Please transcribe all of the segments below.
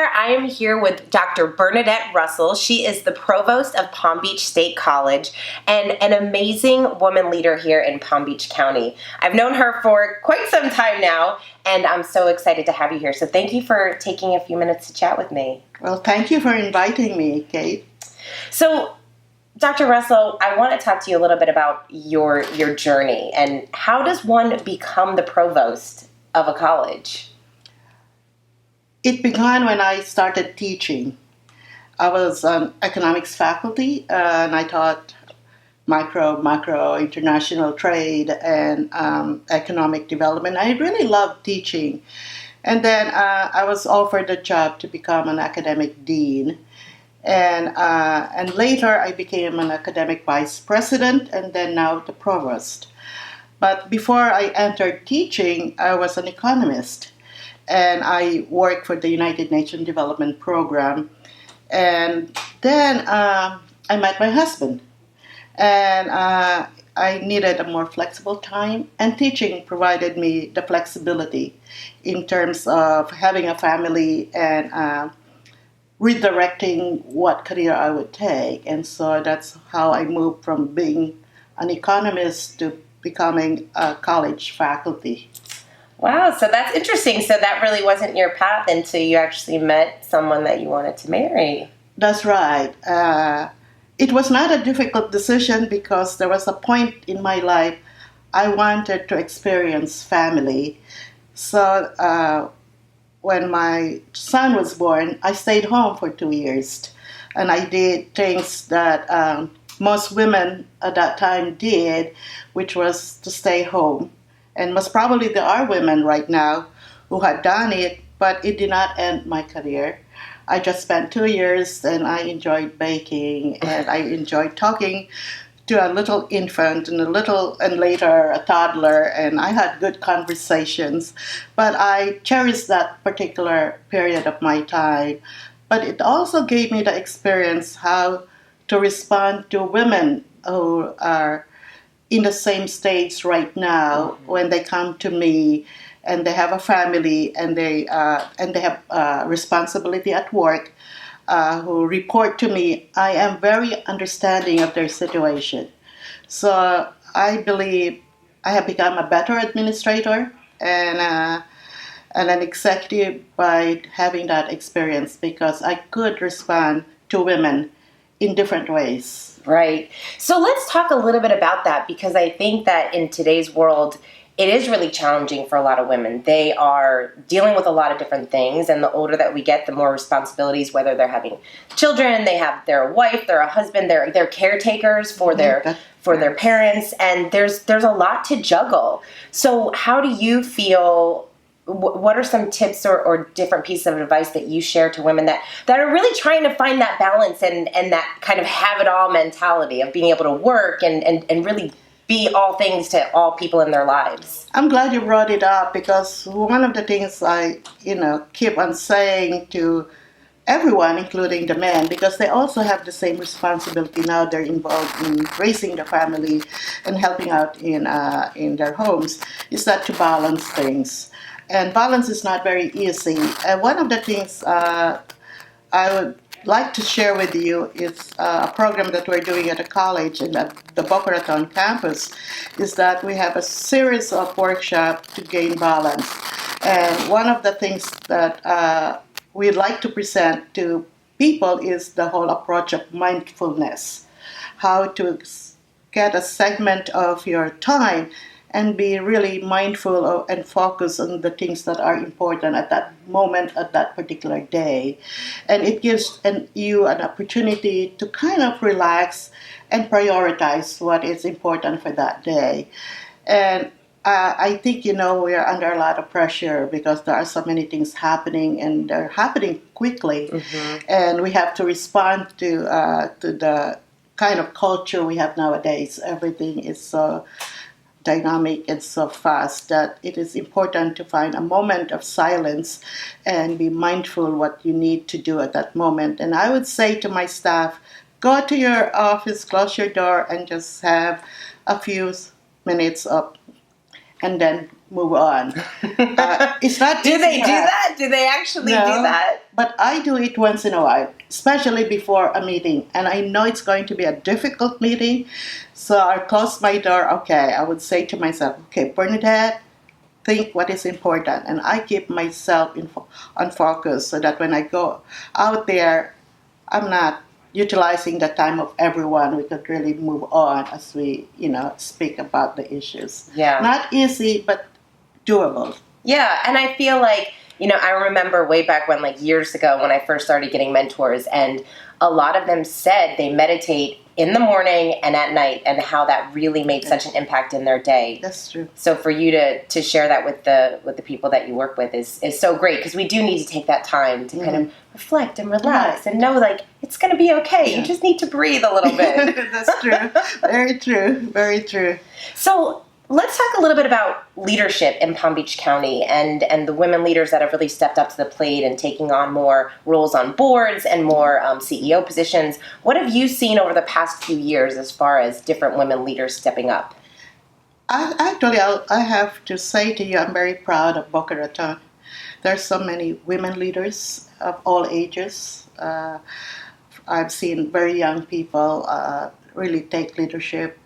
there. I am here with Dr. Bernadette Russell. She is the provost of Palm Beach State College and an amazing woman leader here in Palm Beach County. I've known her for quite some time now, and I'm so excited to have you here. So thank you for taking a few minutes to chat with me. Well, thank you for inviting me, Kate. So, Dr. Russell, I want to talk to you a little bit about your journey and how does one become the provost of a college? It began when I started teaching. I was on economics faculty and I taught macro, international trade and economic development. I really loved teaching. And then I was offered a job to become an academic dean. And later I became an academic vice president and then now the provost. But before I entered teaching, I was an economist and I worked for the United Nations Development Program. And then I met my husband and I needed a more flexible time, and teaching provided me the flexibility in terms of having a family and redirecting what career I would take. And so that's how I moved from being an economist to becoming a college faculty. Wow, so that's interesting. So that really wasn't your path until you actually met someone that you wanted to marry. That's right. It was not a difficult decision because there was a point in my life I wanted to experience family. So when my son was born, I stayed home for 2 years. And I did things that most women at that time did, which was to stay home. And most probably there are women right now who had done it, but it did not end my career. I just spent 2 years and I enjoyed baking and I enjoyed talking to a little infant and later a toddler, and I had good conversations. But I cherished that particular period of my time. But it also gave me the experience how to respond to women who are in the same stage right now when they come to me and they have a family and they have responsibility at work, who report to me. I am very understanding of their situation. So I believe I have become a better administrator and an executive by having that experience because I could respond to women in different ways. Right. So let's talk a little bit about that because I think that in today's world, it is really challenging for a lot of women. They are dealing with a lot of different things, and the older that we get, the more responsibilities, whether they're having children, they have their wife, they're a husband, they're caretakers for their parents, and there's a lot to juggle. So how do you feel, what are some tips or different pieces of advice that you share to women that are really trying to find that balance and that kind of have-it-all mentality of being able to work and really be all things to all people in their lives? I'm glad you brought it up because one of the things I, keep on saying to everyone, including the men, because they also have the same responsibility now. They're involved in raising the family and helping out in their homes, is that to balance things. And balance is not very easy. And one of the things I would like to share with you is a program that we're doing at a college and at the Boca Raton campus is that we have a series of workshops to gain balance. And one of the things that we'd like to present to people is the whole approach of mindfulness, how to get a segment of your time and be really mindful of, and focus on the things that are important at that moment, at that particular day. And it gives you an opportunity to kind of relax and prioritize what is important for that day. And I think, we are under a lot of pressure because there are so many things happening and they're happening quickly. Mm-hmm. And we have to respond to the kind of culture we have nowadays. Everything is so dynamic and so fast that it is important to find a moment of silence and be mindful what you need to do at that moment. And I would say to my staff, go to your office, close your door, and just have a few minutes of and then move on. It's not Do easy they for do us. that? Do they actually No, do that? but I do it once in a while, especially before a meeting. And I know it's going to be a difficult meeting. So I close my door. Okay, I would say to myself, okay, Bernadette, think what is important. And I keep myself on focus so that when I go out there, I'm not utilizing the time of everyone. We could really move on as we, speak about the issues. Yeah. Not easy, but doable. Yeah, and I feel like, I remember way back when, like years ago, when I first started getting mentors, and a lot of them said they meditate in the morning and at night, and how that really made such an impact in their day. That's true. So for you to share that with the people that you work with is so great, because we do need to take that time to kind of reflect and relax and know, like, it's going to be okay. Yeah. You just need to breathe a little bit. That's true. Very true. Very true. So let's talk a little bit about leadership in Palm Beach County and the women leaders that have really stepped up to the plate and taking on more roles on boards and more CEO positions. What have you seen over the past few years as far as different women leaders stepping up? I have to say to you, I'm very proud of Boca Raton. There's so many women leaders of all ages. I've seen very young people really take leadership.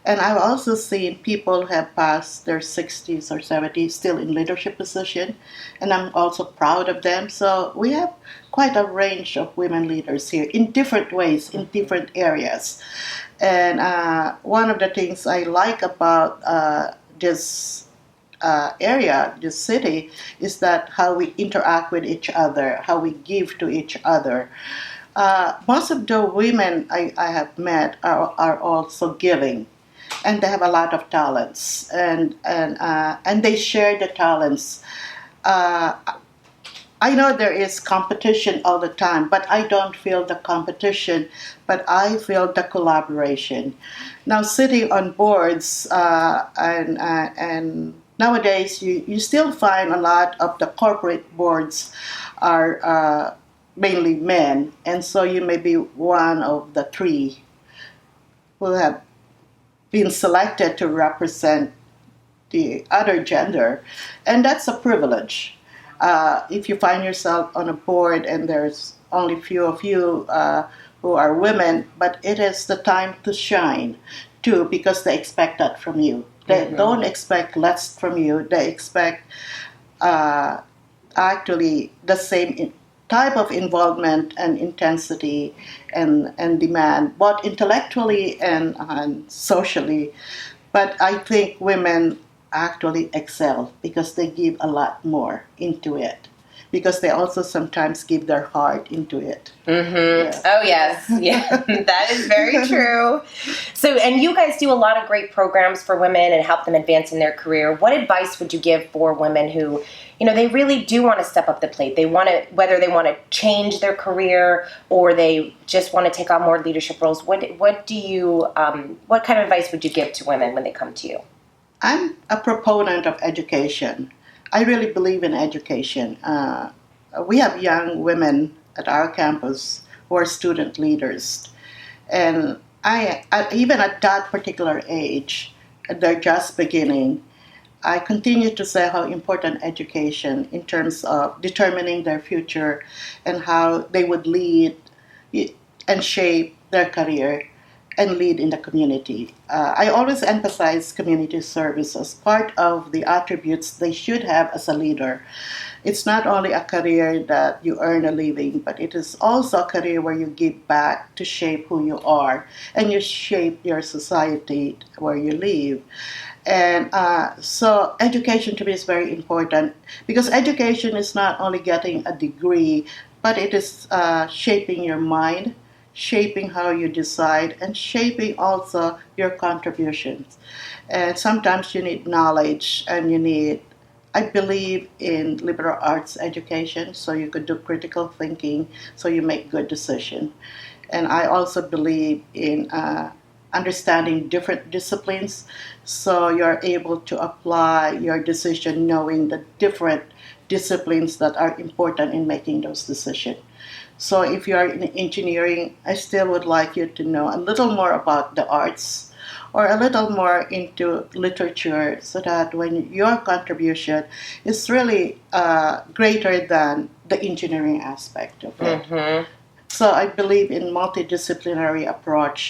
And I've also seen people who have passed their 60s or 70s still in leadership position, and I'm also proud of them. So we have quite a range of women leaders here in different ways, in different areas. And one of the things I like about this area, this city, is that how we interact with each other, how we give to each other. Most of the women I have met are also giving. And they have a lot of talents, and they share the talents. I know there is competition all the time, but I don't feel the competition, but I feel the collaboration. Now, sitting on boards, and nowadays you still find a lot of the corporate boards are mainly men, and so you may be one of the three who have been selected to represent the other gender, and that's a privilege. If you find yourself on a board and there's only few of you who are women, but it is the time to shine too, because they expect that from you. They don't expect less from you. They expect actually the same type of involvement and intensity and demand, both intellectually and socially. But I think women actually excel because they give a lot more into it, because they also sometimes give their heart into it. Yeah. Oh, yes. Yeah, that is very true. So, and you guys do a lot of great programs for women and help them advance in their career. What advice would you give for women who, they really do want to step up the plate? They want to, whether they want to change their career or they just want to take on more leadership roles. What kind of advice would you give to women when they come to you? I'm a proponent of education. I really believe in education. We have young women at our campus who are student leaders. And even at that particular age, they're just beginning, I continue to say how important education in terms of determining their future and how they would lead and shape their career and lead in the community. I always emphasize community service as part of the attributes they should have as a leader. It's not only a career that you earn a living, but it is also a career where you give back to shape who you are and you shape your society where you live. And so education to me is very important, because education is not only getting a degree, but it is shaping your mind, shaping how you decide, and shaping also your contributions. And sometimes you need knowledge, and I believe in liberal arts education, so you could do critical thinking, so you make good decisions. And I also believe in understanding different disciplines, so you're able to apply your decision knowing the different disciplines that are important in making those decisions. So if you are in engineering, I still would like you to know a little more about the arts, or a little more into literature, so that when your contribution is really greater than the engineering aspect of it. Mm-hmm. So I believe in multidisciplinary approach,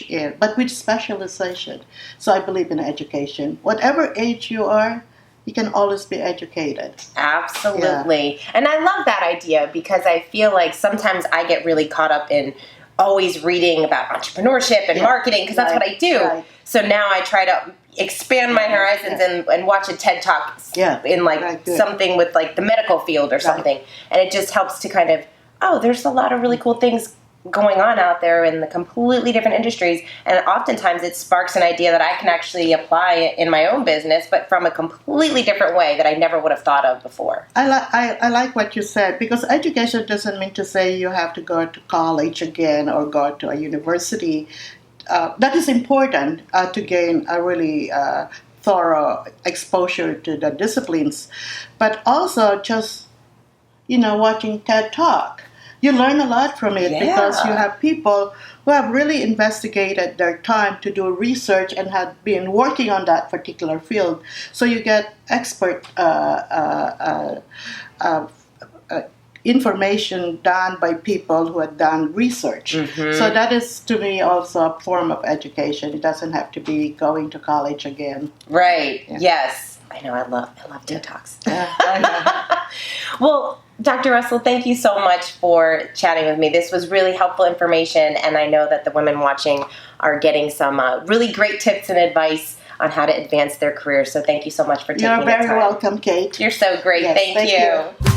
but with specialization. So I believe in education. Whatever age you are, you can always be educated. Absolutely. Yeah. And I love that idea, because I feel like sometimes I get really caught up in always reading about entrepreneurship and marketing, because that's what I do. Right. So now I try to expand my horizons and watch a TED Talk in something with like the medical field or something. And it just helps to kind of, there's a lot of really cool things going on out there in the completely different industries, and oftentimes it sparks an idea that I can actually apply in my own business, but from a completely different way that I never would have thought of before. I like what you said, because education doesn't mean to say you have to go to college again or go to a university. That is important to gain a really thorough exposure to the disciplines, but also just watching TED Talk. You learn a lot from it, because you have people who have really investigated their time to do research and have been working on that particular field. So you get expert information done by people who have done research. Mm-hmm. So that is, to me, also a form of education. It doesn't have to be going to college again. Right. Yeah. Yes. I know. I love TED Talks. Well, Dr. Russell, thank you so much for chatting with me. This was really helpful information, and I know that the women watching are getting some really great tips and advice on how to advance their careers. So thank you so much for taking the time. You're very welcome, Kate. You're so great. Yes, thank you.